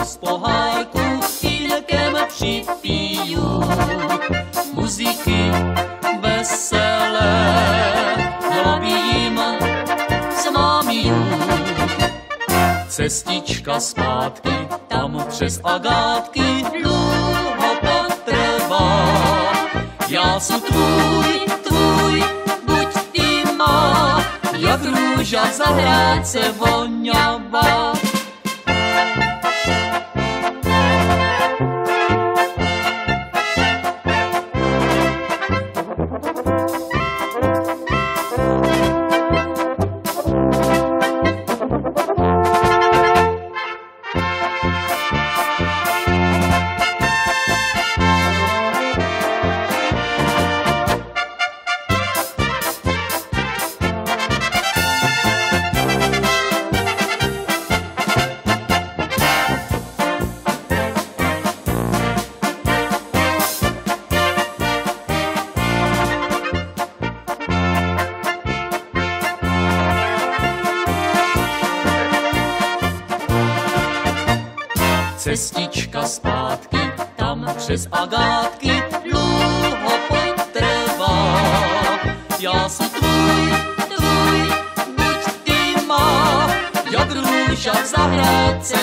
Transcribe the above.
z pohárku chýlkem připiju. Muziky veselé, hlavím zmámiju. Cestička zpátky, tam přes agátky dlouho potrvá. Já jsem tvůj, buď ty má, jak růža v zahrádce voňavá. Cestička zpátky, tam přes agátky dlouho potrvá. Já jsem tvůj, buď ty má, jak růža v zahrádce